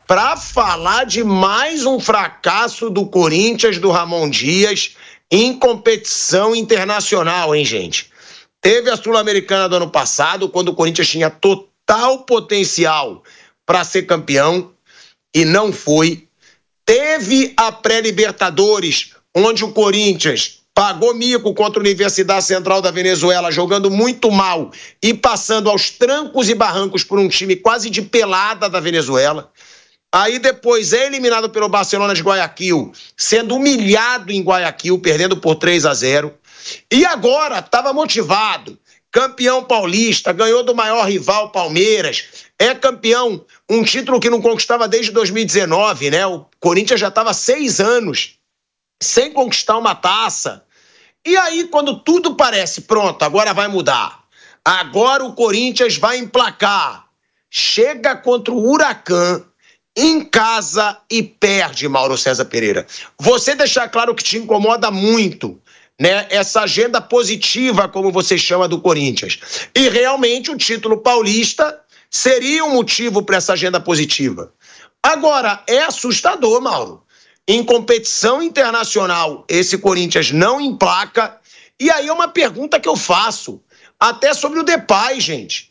para falar de mais um fracasso do Corinthians, do Ramon Dias, em competição internacional, hein, gente? Teve a Sul-Americana do ano passado, quando o Corinthians tinha total potencial para ser campeão e não foi. Teve a pré-Libertadores, onde o Corinthians pagou mico contra a Universidade Central da Venezuela, jogando muito mal e passando aos trancos e barrancos por um time quase de pelada da Venezuela. Aí depois é eliminado pelo Barcelona de Guayaquil, sendo humilhado em Guayaquil, perdendo por 3-0. E agora estava motivado, campeão paulista, ganhou do maior rival Palmeiras, é campeão, um título que não conquistava desde 2019, né? O Corinthians já estava 6 anos sem conquistar uma taça. E aí, quando tudo parece, pronto, agora vai mudar. Agora o Corinthians vai emplacar. Chega contra o Huracan em casa e perde, Mauro César Pereira. Você deixar claro que te incomoda muito, né, essa agenda positiva, como você chama, do Corinthians. E realmente o título paulista seria um motivo para essa agenda positiva. Agora, é assustador, Mauro. Em competição internacional, esse Corinthians não emplaca. E aí é uma pergunta que eu faço, até sobre o Depay, gente.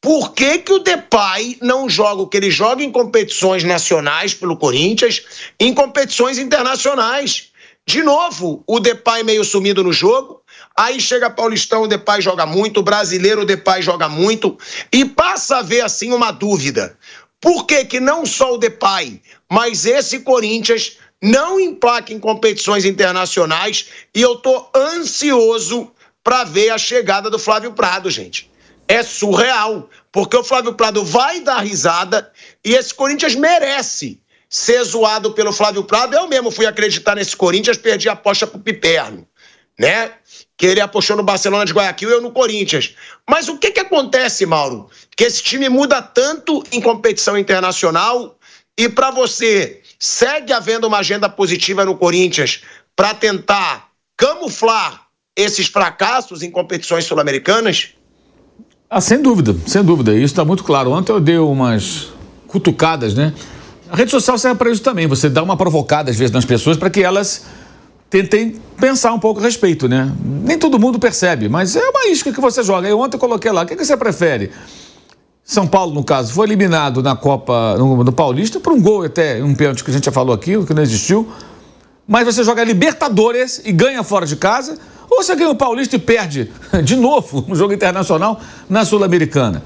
Por que que o Depay não joga o que ele joga em competições nacionais pelo Corinthians, em competições internacionais? De novo, o Depay meio sumido no jogo, aí chega Paulistão, o Depay joga muito, o Brasileiro, o Depay joga muito, e passa a ver assim uma dúvida. Por que que não só o Depay, mas esse Corinthians não emplaca em competições internacionais? E eu tô ansioso para ver a chegada do Flávio Prado, gente. É surreal, porque o Flávio Prado vai dar risada e esse Corinthians merece ser zoado pelo Flávio Prado. Eu mesmo fui acreditar nesse Corinthians, perdi a aposta pro Piperno, né? Que ele apostou no Barcelona de Guayaquil e eu no Corinthians. Mas o que acontece, Mauro? Que esse time muda tanto em competição internacional e para você, segue havendo uma agenda positiva no Corinthians para tentar camuflar esses fracassos em competições sul-americanas? Ah, sem dúvida, sem dúvida. Isso está muito claro. Ontem eu dei umas cutucadas, né? A rede social serve para isso também. Você dá uma provocada, às vezes, nas pessoas para que elas tentem pensar um pouco a respeito, né? Nem todo mundo percebe, mas é uma isca que você joga. Eu ontem coloquei lá, o que você prefere? São Paulo, no caso, foi eliminado na Copa, no Paulista, por um gol até, um pênalti que a gente já falou aqui, que não existiu. Mas você joga Libertadores e ganha fora de casa, ou você ganha o Paulista e perde de novo um jogo internacional na Sul-Americana.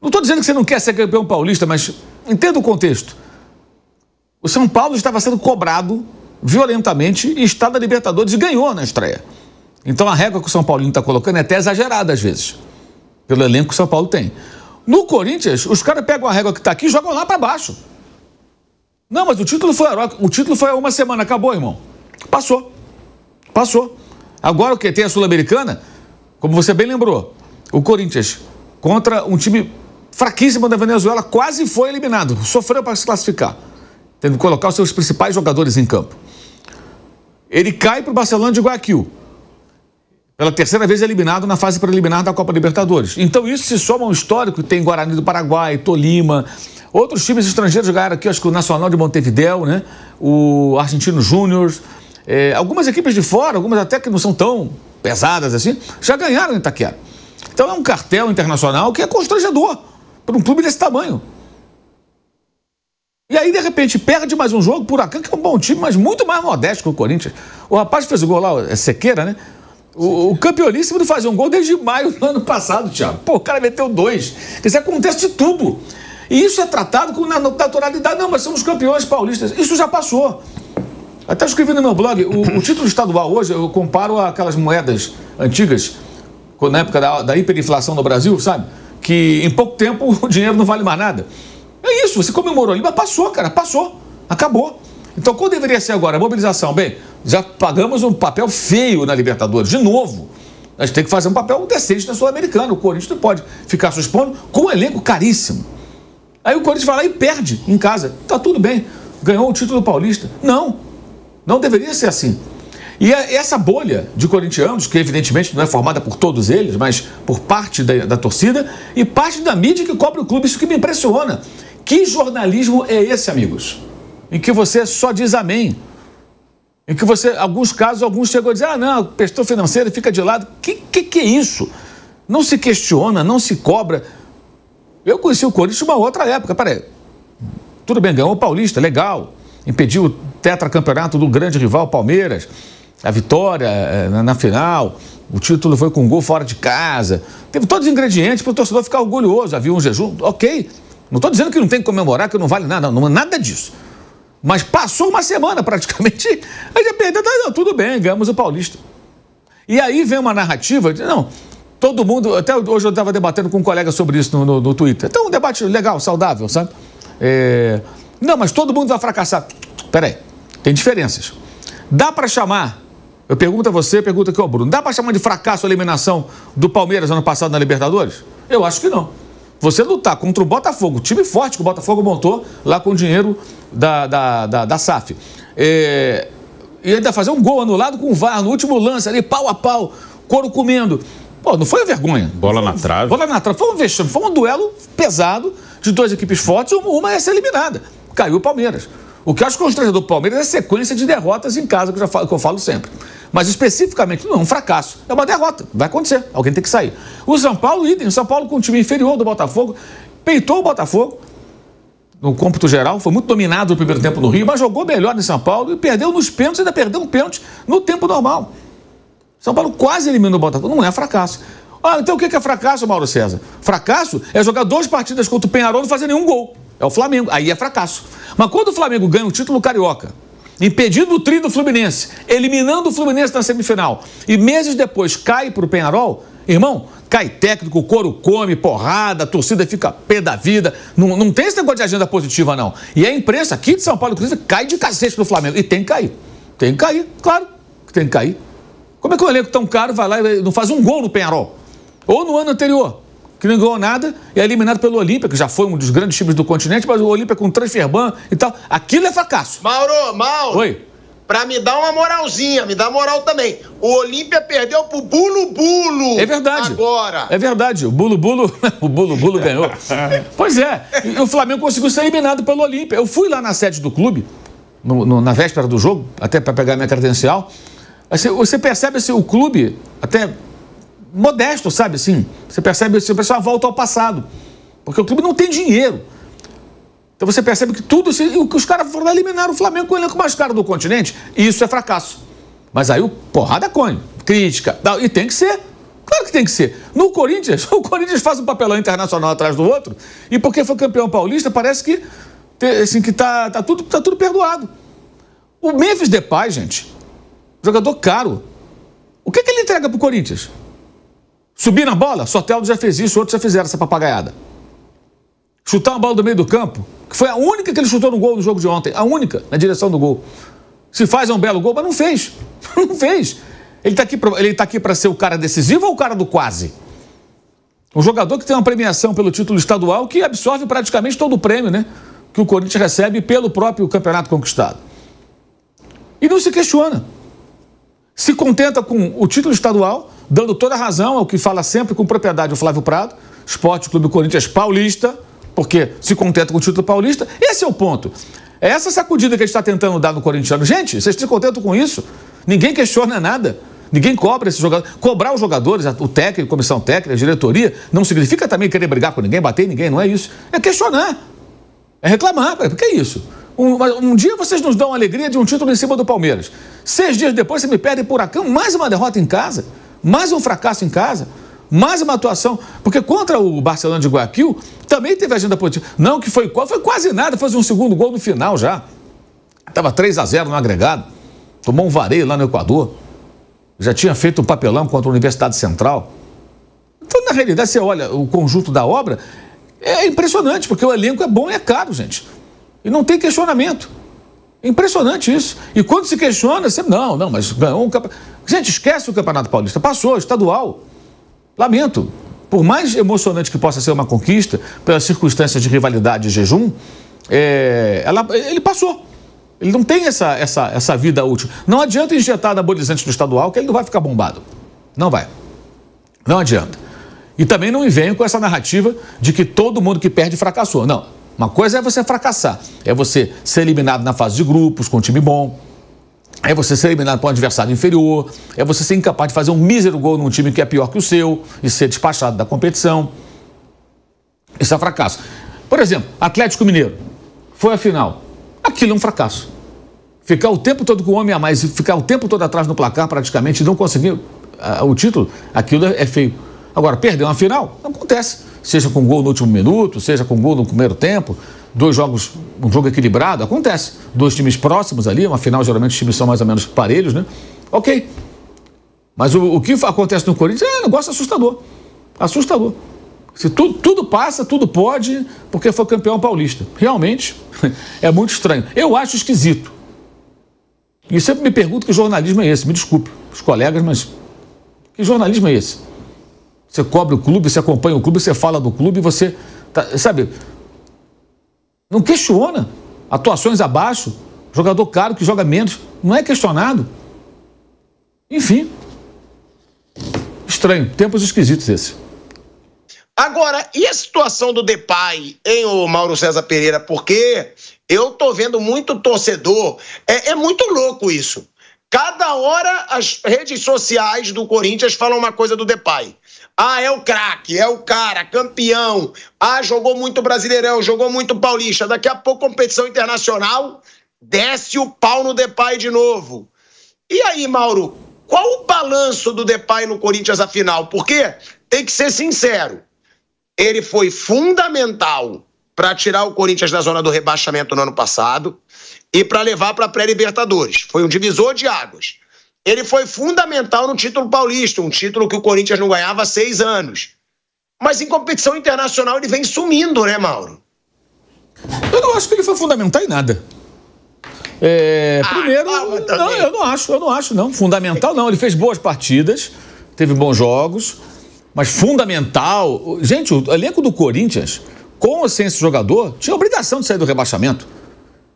Não estou dizendo que você não quer ser campeão paulista, mas entenda o contexto. O São Paulo estava sendo cobrado violentamente e está na Libertadores e ganhou na estreia. Então a régua que o São Paulino está colocando é até exagerada às vezes, pelo elenco que o São Paulo tem. No Corinthians, os caras pegam a régua que está aqui e jogam lá para baixo. Não, mas o título foi há uma semana, acabou, irmão. Passou. Agora o que? Tem a Sul-Americana, como você bem lembrou, o Corinthians contra um time fraquíssimo da Venezuela quase foi eliminado, sofreu para se classificar, tendo que colocar os seus principais jogadores em campo. Ele cai para o Barcelona de Guayaquil, pela terceira vez eliminado na fase preliminar da Copa Libertadores. Então isso se soma ao histórico que tem Guarani do Paraguai, Tolima, outros times estrangeiros ganharam aqui, acho que o Nacional de Montevidéu, né? O Argentino Júnior, algumas equipes de fora, algumas até que não são tão pesadas assim, já ganharam em Itaquera. Então é um cartel internacional que é constrangedor para um clube desse tamanho. E aí, de repente, perde mais um jogo, Huracan, que é um bom time, mas muito mais modesto que o Corinthians. O rapaz que fez o gol lá, é Sequeira, né? O campeoníssimo não fazia um gol desde maio do ano passado, Thiago. Pô, o cara meteu 2. Isso acontece de tudo. E isso é tratado com naturalidade. Não, mas somos campeões paulistas. Isso já passou. Até escrevi no meu blog, o título estadual hoje, eu comparo aquelas moedas antigas, na época da hiperinflação no Brasil, sabe? Que em pouco tempo o dinheiro não vale mais nada. É isso, você comemorou ali, mas passou, cara, passou. Acabou. Então, qual deveria ser agora? A mobilização. Bem, já pagamos um papel feio na Libertadores, de novo. A gente tem que fazer um papel decente na Sul-Americana. O Corinthians não pode ficar se expondo com um elenco caríssimo. Aí o Corinthians vai lá e perde em casa. Tá tudo bem, ganhou o título paulista. Não deveria ser assim. E essa bolha de corintianos, que evidentemente não é formada por todos eles, mas por parte da torcida e parte da mídia que cobre o clube, isso que me impressiona. Que jornalismo é esse, amigos? Em que você só diz amém. Em que você, alguns casos, alguns chegam a dizer, não, questão financeira fica de lado. Que é isso? Não se questiona, não se cobra. Eu conheci o Corinthians numa outra época, peraí. Tudo bem, ganhou o Paulista, legal. Impediu o tetracampeonato do grande rival Palmeiras. A vitória na final. O título foi com um gol fora de casa. Teve todos os ingredientes para o torcedor ficar orgulhoso. Havia um jejum, ok. Não estou dizendo que não tem que comemorar, que não vale nada. Não, nada disso. Mas passou uma semana praticamente, aí já perdeu, não, tudo bem, ganhamos o Paulista. E aí vem uma narrativa de, não, todo mundo, até hoje eu estava debatendo com um colega sobre isso no Twitter. Então um debate legal, saudável, sabe? Não, mas todo mundo vai fracassar. Peraí, tem diferenças. Dá para chamar, eu pergunto a você, pergunta aqui ao Bruno, dá para chamar de fracasso a eliminação do Palmeiras ano passado na Libertadores? Eu acho que não. Você lutar contra o Botafogo, time forte que o Botafogo montou lá com o dinheiro da SAF. E ainda fazer um gol anulado com o VAR no último lance ali, pau a pau, couro comendo. Pô, não foi vergonha. Bola na trave. Bola na trave. Foi um vexame, foi um duelo pesado de duas equipes fortes, uma ia ser eliminada. Caiu o Palmeiras. O que eu acho constrangedor do Palmeiras é a sequência de derrotas em casa, que eu falo sempre. Mas especificamente não é um fracasso, é uma derrota. Vai acontecer, alguém tem que sair. O São Paulo, idem. O São Paulo com o time inferior do Botafogo, peitou o Botafogo no cômputo geral, foi muito dominado no primeiro tempo no Rio, mas jogou melhor em São Paulo e perdeu nos pênaltis, ainda perdeu um pênalti no tempo normal. São Paulo quase eliminou o Botafogo, não é fracasso. Então o que é fracasso, Mauro César? Fracasso é jogar 2 partidas contra o Peñarol e não fazer nenhum gol. É o Flamengo, aí é fracasso. Mas quando o Flamengo ganha o título carioca, impedindo o tri do Fluminense, eliminando o Fluminense na semifinal, e meses depois cai para o Peñarol, irmão, cai técnico, o couro come, porrada, a torcida fica pé da vida. Não tem esse negócio de agenda positiva, não. E a imprensa aqui de São Paulo, inclusive, cai de cacete no Flamengo. E tem que cair. Tem que cair, claro que tem que cair. Como é que um elenco tão caro vai lá e não faz um gol no Peñarol? Ou no ano anterior, que não ganhou nada e é eliminado pelo Olímpia, que já foi um dos grandes times do continente, mas o Olímpia com transferban e tal. Aquilo é fracasso. Mauro. Oi. Pra me dar uma moralzinha, me dá moral também. O Olímpia perdeu pro Bulo-Bulo. É verdade. Agora. É verdade. O Bulo-Bulo ganhou. Pois é. E o Flamengo conseguiu ser eliminado pelo Olímpia. Eu fui lá na sede do clube, na véspera do jogo, até para pegar minha credencial. Você percebe assim, o clube, até modesto, sabe assim? Você percebe assim, o pessoal volta ao passado. Porque o clube não tem dinheiro. Então você percebe que tudo, os caras foram eliminar o Flamengo com o elenco mais caro do continente, e isso é fracasso. Mas aí o porrada come, crítica, e tem que ser. Claro que tem que ser. No Corinthians, o Corinthians faz um papelão internacional atrás do outro, e porque foi campeão paulista, parece que, assim, que tá tudo perdoado. O Memphis Depay, gente, jogador caro, o que ele entrega pro Corinthians? Subir na bola? Soteldo já fez isso, outros já fizeram essa papagaiada. Chutar uma bola do meio do campo, que foi a única que ele chutou no gol no jogo de ontem, a única, na direção do gol. Se faz um belo gol, mas não fez. Não fez. Ele tá aqui para ser o cara decisivo ou o cara do quase? Um jogador que tem uma premiação pelo título estadual que absorve praticamente todo o prêmio, né? Que o Corinthians recebe pelo próprio campeonato conquistado. E não se questiona. Se contenta com o título estadual, dando toda a razão ao que fala sempre com propriedade o Flávio Prado, Esporte Clube Corinthians Paulista, porque se contenta com o título paulista. Esse é o ponto. É essa sacudida que a gente está tentando dar no corintiano. Gente, vocês se contentam com isso? Ninguém questiona nada. Ninguém cobra esse jogador. Cobrar os jogadores, o técnico, a comissão técnica, a diretoria, não significa também querer brigar com ninguém, bater em ninguém, não é isso. É questionar. É reclamar. Por que é isso? Um dia vocês nos dão a alegria de um título em cima do Palmeiras. 6 dias depois você me perde por Huracão, mais uma derrota em casa, mais um fracasso em casa. Mais uma atuação, porque contra o Barcelona de Guayaquil também teve agenda positiva. Não que foi quase nada, fez um segundo gol no final já. Estava 3-0 no agregado, tomou um vareio lá no Equador. Já tinha feito um papelão contra a Universidade Central. Então, na realidade, você olha o conjunto da obra, é impressionante, porque o elenco é bom e é caro, gente. E não tem questionamento. É impressionante isso. E quando se questiona, você... Não, mas ganhou um campeonato. Gente, esquece o Campeonato Paulista. Passou, estadual. Lamento. Por mais emocionante que possa ser uma conquista, pelas circunstâncias de rivalidade e jejum, ele passou. Ele não tem essa vida útil. Não adianta injetar anabolizantes no estadual, que ele não vai ficar bombado. Não vai. Não adianta. E também não me venham com essa narrativa de que todo mundo que perde fracassou. Não. Uma coisa é você fracassar, é você ser eliminado na fase de grupos com um time bom, é você ser eliminado por um adversário inferior, é você ser incapaz de fazer um mísero gol num time que é pior que o seu e ser despachado da competição. Isso é fracasso. Por exemplo, Atlético Mineiro foi à final. Aquilo é um fracasso. Ficar o tempo todo com o homem a mais e ficar o tempo todo atrás no placar praticamente e não conseguir o título, aquilo é feio. Agora, perder uma final, acontece. Seja com gol no último minuto, seja com gol no primeiro tempo, um jogo equilibrado, acontece. Dois times próximos ali, uma final geralmente os times são mais ou menos parelhos, né? Ok. Mas o que acontece no Corinthians é um negócio assustador. Assustador. Se tudo passa, tudo pode, porque foi campeão paulista. Realmente, é muito estranho. Eu acho esquisito. E sempre me pergunto que jornalismo é esse. Me desculpe, os colegas, mas que jornalismo é esse? Você cobre o clube, você acompanha o clube, você fala do clube, você, sabe, não questiona. Atuações abaixo, jogador caro que joga menos, não é questionado. Enfim, estranho, tempos esquisitos esse. Agora, e a situação do Depay, hein, ô Mauro César Pereira? Porque eu tô vendo muito torcedor, é muito louco isso. Cada hora as redes sociais do Corinthians falam uma coisa do Depay. Ah, é o craque, é o cara, campeão. Ah, jogou muito Brasileirão, jogou muito Paulista. Daqui a pouco, competição internacional, desce o pau no Depay de novo. E aí, Mauro, qual o balanço do Depay no Corinthians afinal? Porque, tem que ser sincero, ele foi fundamental para tirar o Corinthians da zona do rebaixamento no ano passado e para levar para a pré-Libertadores. Foi um divisor de águas. Ele foi fundamental no título paulista, um título que o Corinthians não ganhava há 6 anos. Mas em competição internacional ele vem sumindo, né, Mauro? Eu não acho que ele foi fundamental em nada. Primeiro, não, eu não acho. Fundamental não, ele fez boas partidas, teve bons jogos, mas fundamental... Gente, o elenco do Corinthians, com ou sem esse jogador, tinha obrigação de sair do rebaixamento.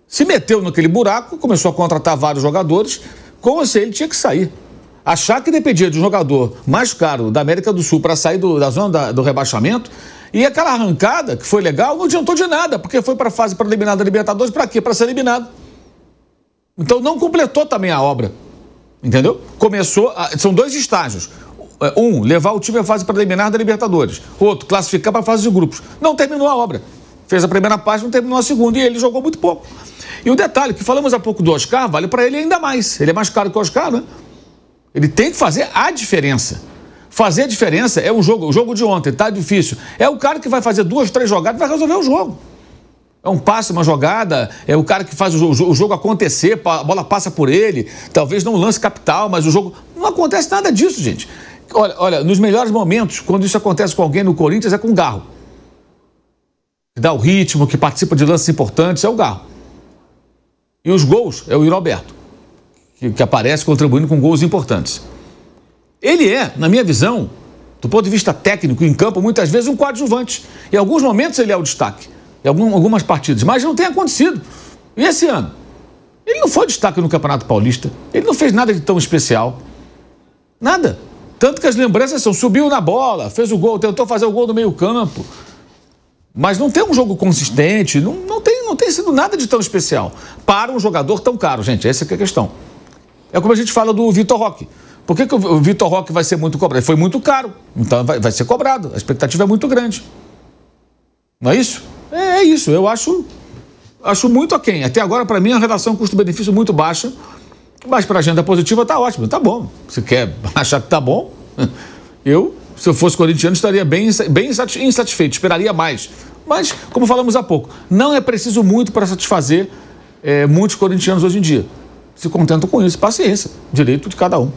Se meteu naquele buraco, começou a contratar vários jogadores, com ou sem ele tinha que sair. Achar que dependia de um jogador mais caro da América do Sul para sair da zona do rebaixamento, e aquela arrancada, que foi legal, não adiantou de nada, porque foi para a fase preliminar da Libertadores, para quê? Para ser eliminado. Então não completou também a obra, entendeu? São 2 estágios. Um, levar o time à fase preliminar da Libertadores. Outro, classificar para a fase de grupos. Não terminou a obra. Fez a primeira parte, não terminou a segunda, e ele jogou muito pouco. E o detalhe, que falamos há pouco do Oscar, vale para ele ainda mais. Ele é mais caro que o Oscar, né? Ele tem que fazer a diferença. Fazer a diferença é o jogo de ontem, tá difícil. É o cara que vai fazer 2, 3 jogadas e vai resolver o jogo. É um passe, uma jogada, é o cara que faz o jogo acontecer, a bola passa por ele, talvez não lance capital, mas o jogo... Não acontece nada disso, gente. Olha, nos melhores momentos, quando isso acontece com alguém no Corinthians, é com o Garro. Que dá o ritmo, que participa de lances importantes, é o Garro. E os gols é o Yuri Alberto, que aparece contribuindo com gols importantes. Ele é, na minha visão, do ponto de vista técnico, em campo, muitas vezes um coadjuvante. Em alguns momentos ele é o destaque, em algumas partidas, mas não tem acontecido. E esse ano? Ele não foi destaque no Campeonato Paulista, ele não fez nada de tão especial. Nada. Tanto que as lembranças são, subiu na bola, fez o gol, tentou fazer o gol do meio campo. Mas não tem um jogo consistente, não tem sido nada de tão especial para um jogador tão caro, gente, essa que é a questão. É como a gente fala do Vitor Roque. Por que o Vitor Roque vai ser muito cobrado? Ele foi muito caro, então vai ser cobrado, a expectativa é muito grande. Não é isso? É isso, eu acho muito aquém. Até agora, para mim, a relação custo-benefício muito baixa, mas para a agenda positiva tá ótimo, tá bom. Se quer achar que tá bom, se eu fosse corintiano, estaria bem insatisfeito, esperaria mais. Mas, como falamos há pouco, não é preciso muito para satisfazer muitos corintianos hoje em dia. Se contentam com isso, paciência, direito de cada um.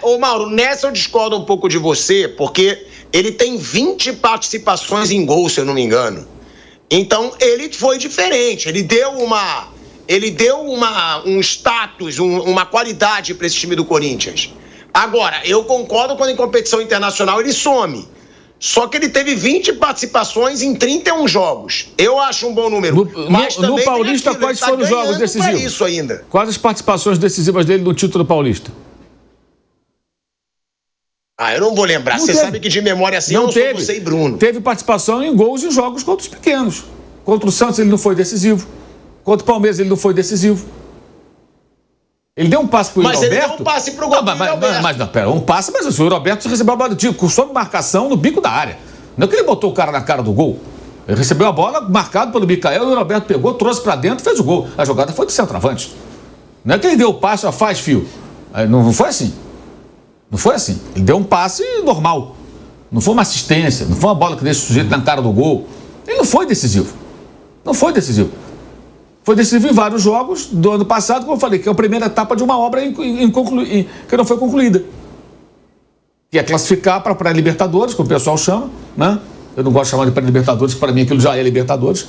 Ô Mauro, nessa eu discordo um pouco de você, porque ele tem 20 participações em gol, se eu não me engano. Então, ele foi diferente, ele deu um status, uma qualidade para esse time do Corinthians. Agora, eu concordo quando em competição internacional ele some. Só que ele teve 20 participações em 31 jogos. Eu acho um bom número. No Paulista, quais foram os jogos decisivos? Isso ainda. Quais as participações decisivas dele no título paulista? eu não vou lembrar. Você sabe que de memória assim não eu não teve. sou você e Bruno. Teve participação em gols em jogos contra os pequenos. Contra o Santos ele não foi decisivo. Contra o Palmeiras ele não foi decisivo. Ele deu um passe pro Yuri Alberto. Mas ele deu um passe pro gol do Yuri Alberto. Mas não, pera, um passe, mas o Yuri Alberto recebeu a bola sob marcação no bico da área. Não é que ele botou o cara na cara do gol. Ele recebeu a bola marcado pelo Micael, o Yuri Alberto pegou, trouxe pra dentro e fez o gol. A jogada foi de centroavante. Não é que ele deu o passe, faz fio. Não foi assim. Não foi assim. Ele deu um passe normal. Não foi uma assistência, não foi uma bola que deixa o sujeito na cara do gol. Ele não foi decisivo. Não foi decisivo. Foi decisivo em vários jogos do ano passado, como eu falei, que é a primeira etapa de uma obra que não foi concluída. Que é classificar para a pré-Libertadores, como o pessoal chama, né? Eu não gosto de chamar de pré-Libertadores, para mim aquilo já é Libertadores.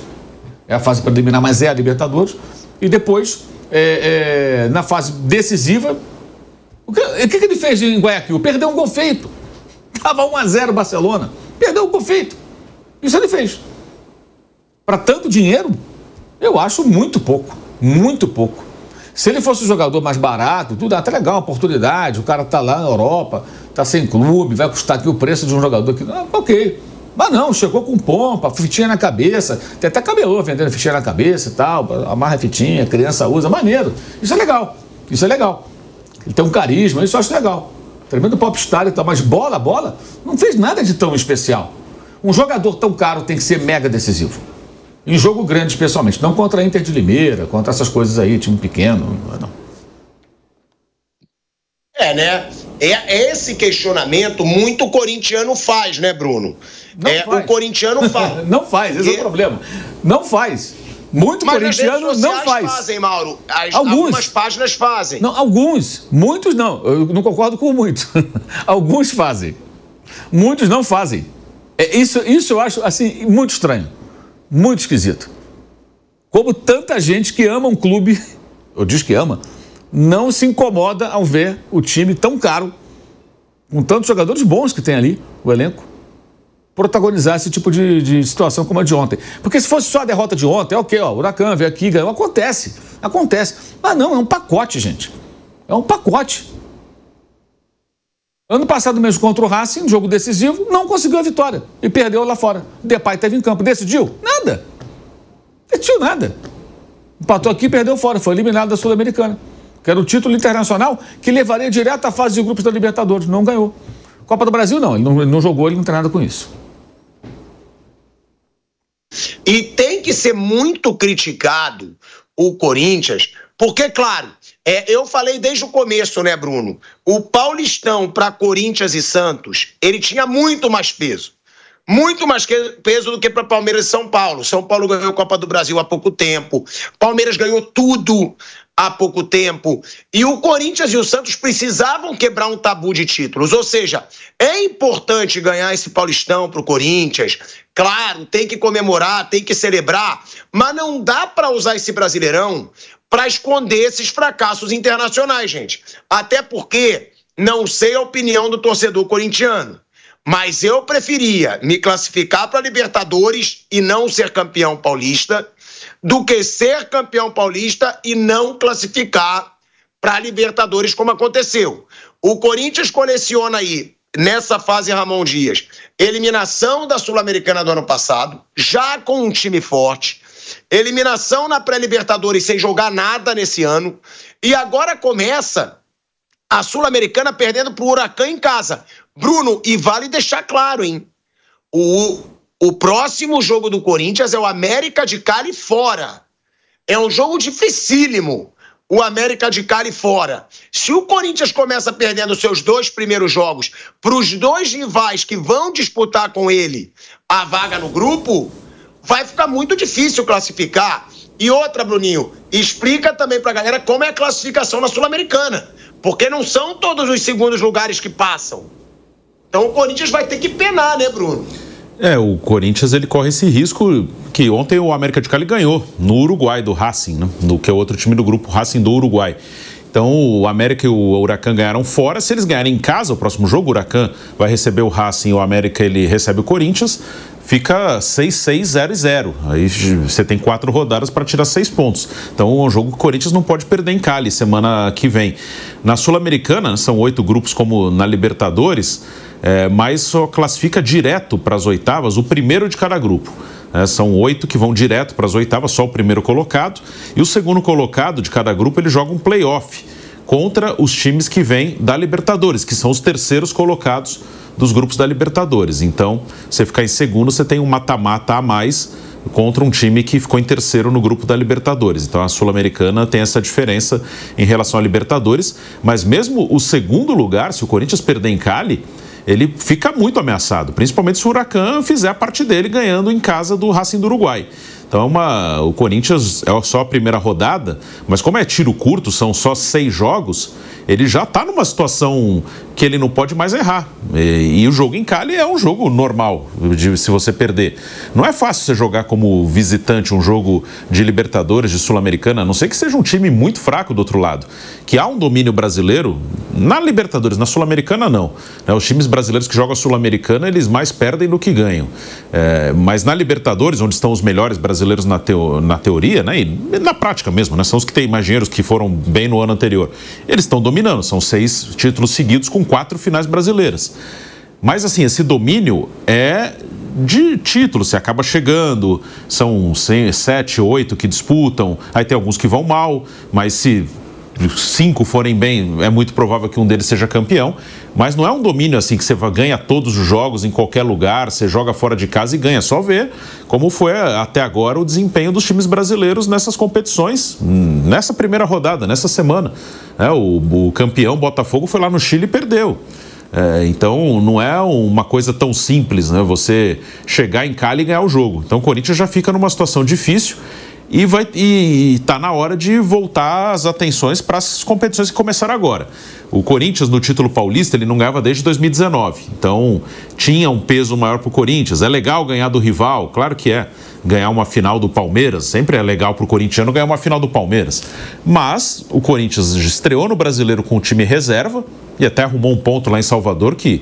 É a fase preliminar, mas é a Libertadores. E depois, na fase decisiva, o que ele fez em Guayaquil? Perdeu um gol feito. Estava 1-0 o Barcelona. Perdeu um gol feito. Isso ele fez. Para tanto dinheiro, eu acho muito pouco. Muito pouco. Se ele fosse um jogador mais barato, tudo até legal, uma oportunidade, o cara tá lá na Europa, tá sem clube, vai custar aqui o preço de um jogador que... ok. Mas não, chegou com pompa, fitinha na cabeça, tem até camelô vendendo fitinha na cabeça e tal, amarra a fitinha, a criança usa, maneiro. Isso é legal, isso é legal. Ele tem um carisma, isso eu acho legal. Tremendo popstar e tal, mas bola, não fez nada de tão especial. Um jogador tão caro tem que ser mega decisivo. Em jogo grande, especialmente. Não contra a Inter de Limeira, contra essas coisas aí, time pequeno, não. Né? Esse questionamento muito corintiano faz, né, Bruno? Faz. O corintiano faz. Não faz, esse é o problema. Não faz. Muito mas corintiano não faz. Fazem, Mauro. Algumas páginas fazem. Não, alguns. Muitos não. Eu não concordo com muitos. Alguns fazem. Muitos não fazem. Isso eu acho, assim, muito estranho. Muito esquisito. Como tanta gente que ama um clube, ou diz que ama, não se incomoda ao ver o time tão caro, com tantos jogadores bons que tem ali, o elenco, protagonizar esse tipo de situação como a de ontem. Porque se fosse só a derrota de ontem, ok, o Huracan veio aqui, ganhou, acontece. Mas não, é um pacote, gente. É um pacote. Ano passado mesmo contra o Racing, jogo decisivo, não conseguiu a vitória e perdeu lá fora. Depay esteve em campo. Decidiu? Nada. Decidiu nada. Empatou aqui e perdeu fora. Foi eliminado da Sul-Americana. Que era o título internacional que levaria direto à fase de grupos da Libertadores. Não ganhou. Copa do Brasil, não. Ele não jogou, ele não tem nada com isso. E tem que ser muito criticado o Corinthians, porque, claro, eu falei desde o começo, né, Bruno? O Paulistão para Corinthians e Santos, ele tinha muito mais peso. Muito mais peso do que para Palmeiras e São Paulo. São Paulo ganhou a Copa do Brasil há pouco tempo. Palmeiras ganhou tudo há pouco tempo. E o Corinthians e o Santos precisavam quebrar um tabu de títulos. Ou seja, é importante ganhar esse Paulistão para o Corinthians. Claro, tem que comemorar, tem que celebrar. Mas não dá para usar esse Brasileirão para esconder esses fracassos internacionais, gente. Até porque não sei a opinião do torcedor corintiano. Mas eu preferia me classificar para a Libertadores e não ser campeão paulista do que ser campeão paulista e não classificar para a Libertadores, como aconteceu. O Corinthians coleciona aí, nessa fase Ramon Dias, eliminação da Sul-Americana do ano passado, já com um time forte, eliminação na pré-Libertadores sem jogar nada nesse ano, e agora começa a Sul-Americana perdendo para o Huracan em casa. Bruno, e vale deixar claro, hein? O próximo jogo do Corinthians é o América de Cali fora. É um jogo dificílimo, o América de Cali fora. Se o Corinthians começa perdendo seus 2 primeiros jogos para os 2 rivais que vão disputar com ele a vaga no grupo, vai ficar muito difícil classificar. E outra, Bruninho, explica também pra galera como é a classificação na Sul-Americana. Porque não são todos os segundos lugares que passam. Então o Corinthians vai ter que penar, né, Bruno? O Corinthians ele corre esse risco que ontem o América de Cali ganhou no Uruguai do Racing, né? Do que é outro time do grupo Racing do Uruguai. Então o América e o Huracan ganharam fora. Se eles ganharem em casa o próximo jogo, o Huracan vai receber o Racing, o América ele recebe o Corinthians, fica 6-6-0-0. Aí você tem 4 rodadas para tirar 6 pontos. Então é um jogo que o Corinthians não pode perder em Cali semana que vem. Na Sul-Americana, são 8 grupos como na Libertadores. mas só classifica direto para as oitavas o primeiro de cada grupo. São 8 que vão direto para as oitavas, só o primeiro colocado. E o segundo colocado de cada grupo, ele joga um play-off contra os times que vêm da Libertadores, que são os terceiros colocados dos grupos da Libertadores. Então, você ficar em segundo, você tem um mata-mata a mais contra um time que ficou em terceiro no grupo da Libertadores. Então, a Sul-Americana tem essa diferença em relação à Libertadores. Mas mesmo o segundo lugar, se o Corinthians perder em Cali, ele fica muito ameaçado, principalmente se o Huracan fizer a parte dele ganhando em casa do Racing do Uruguai. Então, o Corinthians é só a primeira rodada, mas como é tiro curto, são só 6 jogos, ele já está numa situação que ele não pode mais errar. E o jogo em Cali é um jogo normal, se você perder. Não é fácil você jogar como visitante um jogo de Libertadores, de Sul-Americana, a não ser que seja um time muito fraco do outro lado. Que há um domínio brasileiro, na Libertadores, na Sul-Americana não. Os times brasileiros que jogam a Sul-Americana, eles mais perdem do que ganham. Mas na Libertadores, onde estão os melhores brasileiros na teoria, né, e na prática mesmo, né, são os que têm mais dinheiro, que foram bem no ano anterior. Eles estão dominando, são 6 títulos seguidos com 4 finais brasileiras. Mas assim, esse domínio é de título, você acaba chegando, são 7, 8 que disputam, aí tem alguns que vão mal, mas se 5 forem bem, é muito provável que um deles seja campeão, mas não é um domínio assim que você ganha todos os jogos em qualquer lugar, você joga fora de casa e ganha. Só ver como foi até agora o desempenho dos times brasileiros nessas competições, nessa primeira rodada, nessa semana. O campeão Botafogo foi lá no Chile e perdeu. Então não é uma coisa tão simples, né? Você chegar em Cali e ganhar o jogo. Então o Corinthians já fica numa situação difícil. E está na hora de voltar as atenções para as competições que começaram agora. O Corinthians, no título paulista, ele não ganhava desde 2019. Então, tinha um peso maior para o Corinthians. É legal ganhar do rival? Claro que é. Ganhar uma final do Palmeiras, sempre é legal para o corintiano ganhar uma final do Palmeiras. Mas o Corinthians estreou no Brasileiro com o time reserva e até arrumou um ponto lá em Salvador que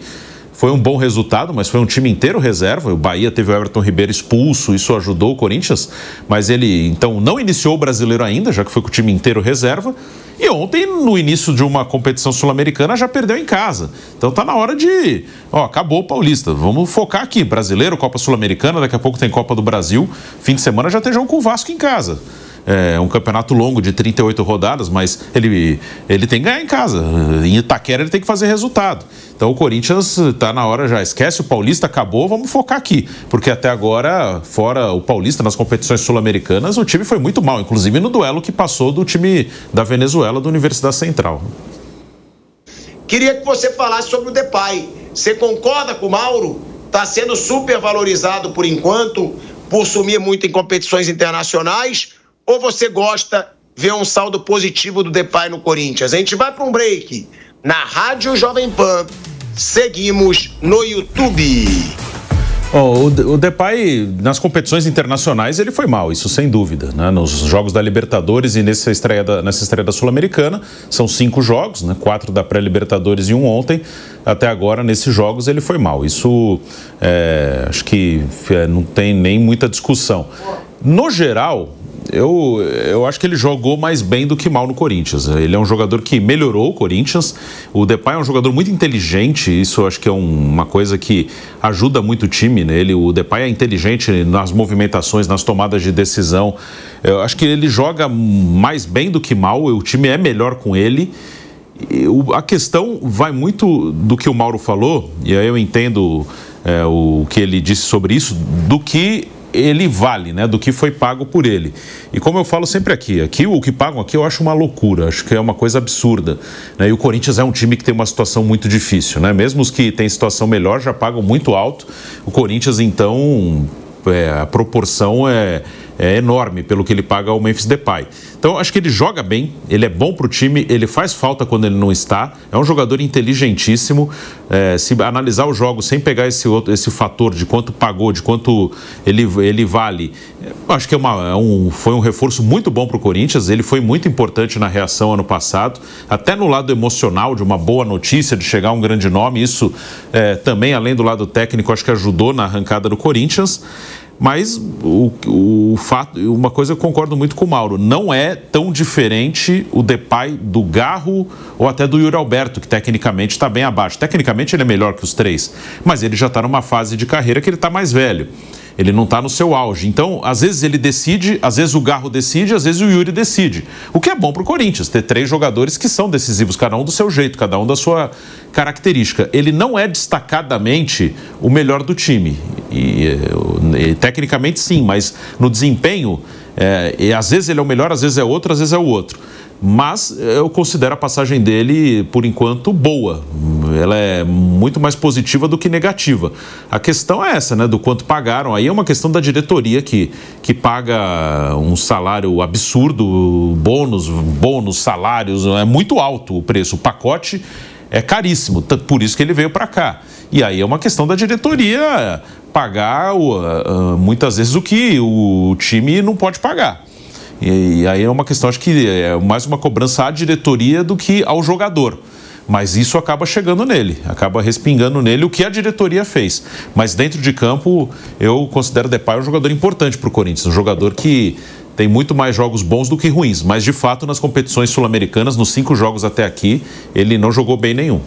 foi um bom resultado, mas foi um time inteiro reserva. O Bahia teve o Everton Ribeiro expulso, isso ajudou o Corinthians, mas ele, então, não iniciou o Brasileiro ainda, já que foi com o time inteiro reserva. E ontem, no início de uma competição sul-americana, já perdeu em casa. Então tá na hora de... acabou o Paulista, vamos focar aqui. Brasileiro, Copa Sul-Americana, daqui a pouco tem Copa do Brasil. Fim de semana já tem jogo com o Vasco em casa. É um campeonato longo de 38 rodadas, mas ele tem que ganhar em casa. Em Itaquera ele tem que fazer resultado. Então o Corinthians está na hora já. Esquece o Paulista, acabou, vamos focar aqui. Porque até agora, fora o Paulista, nas competições sul-americanas, o time foi muito mal. Inclusive no duelo que passou do time da Venezuela, da Universidade Central. Queria que você falasse sobre o Depay. Você concorda com o Mauro? Está sendo super valorizado por enquanto, por sumir muito em competições internacionais? Ou você gosta de ver um saldo positivo do Depay no Corinthians? A gente vai para um break na Rádio Jovem Pan. Seguimos no YouTube. O Depay, nas competições internacionais, ele foi mal, isso sem dúvida, né? Nos jogos da Libertadores e nessa estreia da Sul-Americana, são 5 jogos, né? 4 da pré-Libertadores e 1 ontem. Até agora, nesses jogos, ele foi mal. Isso, acho que não tem nem muita discussão. No geral... Eu acho que ele jogou mais bem do que mal no Corinthians. Ele é um jogador que melhorou o Corinthians. O Depay é um jogador muito inteligente. Isso eu acho que é uma coisa que ajuda muito o time, né? O Depay é inteligente nas movimentações, nas tomadas de decisão. Eu acho que ele joga mais bem do que mal. O time é melhor com ele. A questão vai muito do que o Mauro falou, e aí eu entendo o que ele disse sobre isso, do que ele vale, né, do que foi pago por ele. E como eu falo sempre aqui o que pagam aqui eu acho uma loucura, acho que é uma coisa absurda, né? E o Corinthians é um time que tem uma situação muito difícil, né? Mesmo os que têm situação melhor já pagam muito alto. O Corinthians, então, a proporção é enorme pelo que ele paga ao Memphis Depay. Então, acho que ele joga bem, ele é bom para o time, ele faz falta quando ele não está, é um jogador inteligentíssimo. Se analisar o jogo sem pegar esse fator de quanto pagou, de quanto ele vale, acho que foi um reforço muito bom para o Corinthians. Ele foi muito importante na reação ano passado, até no lado emocional de uma boa notícia, de chegar um grande nome. Isso também, além do lado técnico, acho que ajudou na arrancada do Corinthians. Mas o fato, uma coisa eu concordo muito com o Mauro, não é tão diferente o Depay do Garro ou até do Yuri Alberto, que tecnicamente está bem abaixo. Tecnicamente ele é melhor que os três, mas ele já está numa fase de carreira que ele está mais velho. Ele não está no seu auge. Então, às vezes ele decide, às vezes o Garro decide, às vezes o Yuri decide. O que é bom para o Corinthians, ter 3 jogadores que são decisivos, cada um do seu jeito, cada um da sua característica. Ele não é destacadamente o melhor do time. E tecnicamente sim, mas no desempenho, às vezes ele é o melhor, às vezes é outro, às vezes é o outro. Mas eu considero a passagem dele, por enquanto, boa. Ela é muito mais positiva do que negativa. A questão é essa, né? Do quanto pagaram. Aí é uma questão da diretoria que paga um salário absurdo, bônus, salários. É muito alto o preço. O pacote é caríssimo. Por isso que ele veio para cá. E aí é uma questão da diretoria pagar muitas vezes o que o time não pode pagar. E aí é uma questão, acho que é mais uma cobrança à diretoria do que ao jogador. Mas isso acaba chegando nele, acaba respingando nele o que a diretoria fez. Mas dentro de campo, eu considero o Depay um jogador importante para o Corinthians. Um jogador que tem muito mais jogos bons do que ruins. Mas, de fato, nas competições sul-americanas, nos 5 jogos até aqui, ele não jogou bem nenhum.